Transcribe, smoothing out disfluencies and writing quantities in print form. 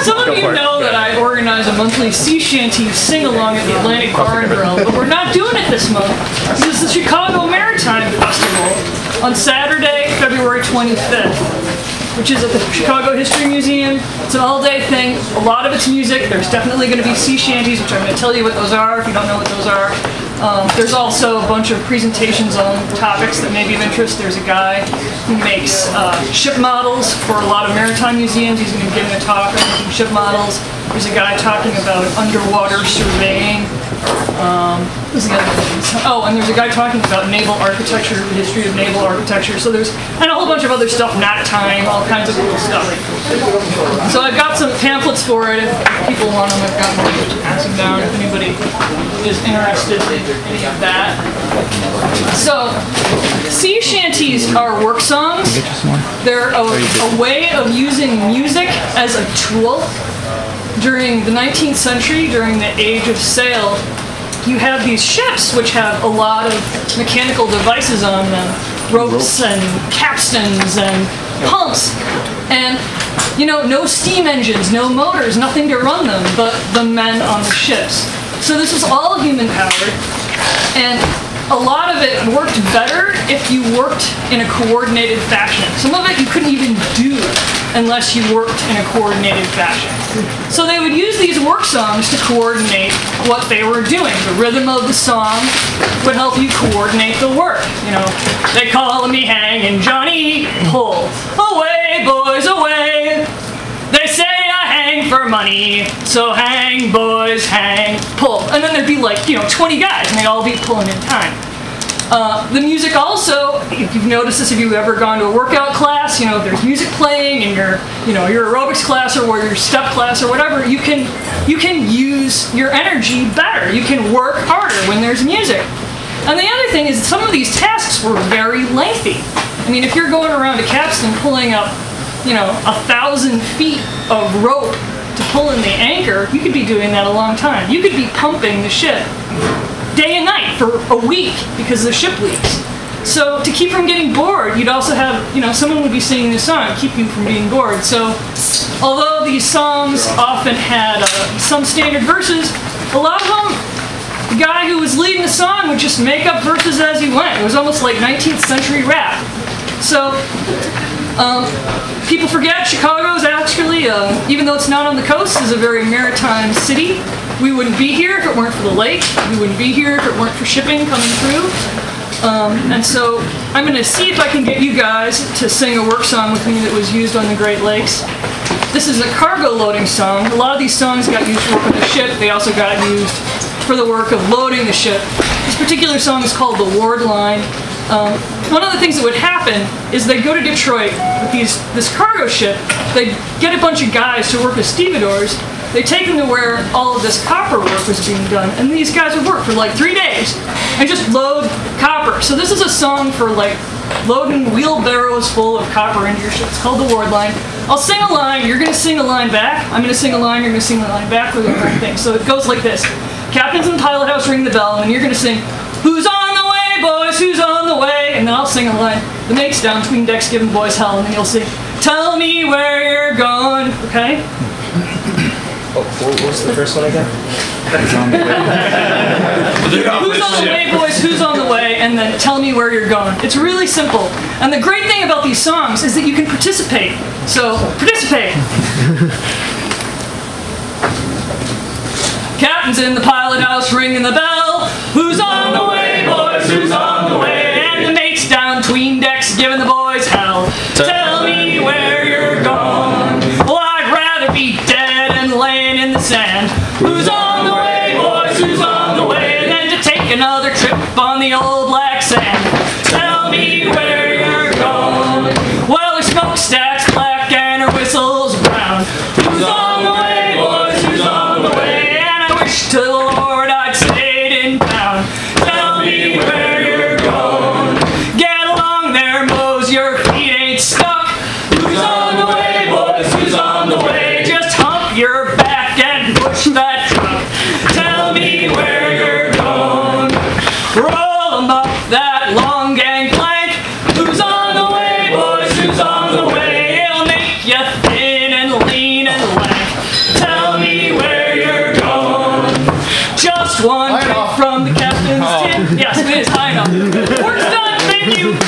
Some of you know that I organize a monthly sea shanty sing-along at the Atlantic Bar and Grill, but we're not doing it this month. This is the Chicago Maritime Festival on Saturday, February 25th, which is at the Chicago History Museum. It's an all-day thing. A lot of it's music. There's definitely going to be sea shanties, which I'm going to tell you what those are if you don't know what those are. There's also a bunch of presentations on topics that may be of interest. There's a guy who makes ship models for a lot of maritime museums. He's going to be giving a talk on making ship models. There's a guy talking about underwater surveying. What's the other things? Oh, and there's a guy talking about naval architecture, the history of naval architecture. So there's and a whole bunch of other stuff, knot time, all kinds of cool stuff. So I've got some pamphlets for it. If people want them, I've got them to pass them down if anybody is interested in any of that. So, sea shanties are work songs. They're a way of using music as a tool. During the 19th century, during the age of sail, you have these ships which have a lot of mechanical devices on them, ropes and capstans and pumps, and you know, no steam engines, no motors, nothing to run them but the men on the ships. So this was all human powered, and a lot of it worked better if you worked in a coordinated fashion. Some of it you couldn't even do unless you worked in a coordinated fashion. So they would use these work songs to coordinate what they were doing. The rhythm of the song would help you coordinate the work. You know, they call me hanging Johnny, pull away, boys, away. They say I hang for money, so hang, boys, hang, pull. And then there'd be like, you know, 20 guys, and they'd all be pulling in time. The music also, if you've noticed this, if you've ever gone to a workout class, you know, if there's music playing in your, you know, your aerobics class or your step class or whatever, you can use your energy better. You can work harder when there's music. And the other thing is some of these tasks were very lengthy. I mean, if you're going around a capstan pulling up, you know, 1,000 feet of rope to pull in the anchor, you could be doing that a long time. You could be pumping the ship day and night for a week because the ship leaks. So to keep from getting bored, you'd also have, you know, someone would be singing this song, keep you from being bored. So although these songs often had some standard verses, a lot of them, the guy who was leading the song would just make up verses as he went. It was almost like 19th century rap. So people forget Chicago is actually, even though it's not on the coast, is a very maritime city. We wouldn't be here if it weren't for the lake. We wouldn't be here if it weren't for shipping coming through. And so I'm going to see if I can get you guys to sing a work song with me that was used on the Great Lakes. This is a cargo loading song. A lot of these songs got used for work on the ship. They also got used for the work of loading the ship. This particular song is called The Ward Line. One of the things that would happen is they'd go to Detroit with this cargo ship. They'd get a bunch of guys to work as stevedores. They'd take them to where all of this copper work was being done, and these guys would work for like 3 days and just load copper. So this is a song for like loading wheelbarrows full of copper into your ship. It's called The Ward Line. I'll sing a line, you're going to sing a line back. I'm going to sing a line, you're going to sing a line back for the whole thing. So it goes like this. Captains in the pilot house ring the bell, and you're going to sing, who's on the way, boys, who's on the way? And then I'll sing a line. The mate's down between decks giving boys hell, and then you'll sing, tell me where you're going, okay? Oh, what was the first one again? Who's on the way, boys, who's on the way? And then tell me where you're going. It's really simple. And the great thing about these songs is that you can participate. So, participate. Captain's in the pilot house ringing the bell. Who's on the way, boys? Who's on the way? And the mate's down between decks giving the boys hell. Tell me where you're going. Well, I'd rather be dead and laying in the sand. Who's on the way, boys? Who's on the way? Than to take another trip on the old black sand. Tell me where you're going. Well, her smokestack's black and her whistle's brown. Who's on the way, boys? Who's on the way? To the Lord I'd stayed in town. Tell me where you're going. Get along there, Mose, your feet ain't stuck. You thin and lean and lank. Tell me where you're going. Just one drink from the captain's tin. Yes, it is high enough. Work's done. Thank you.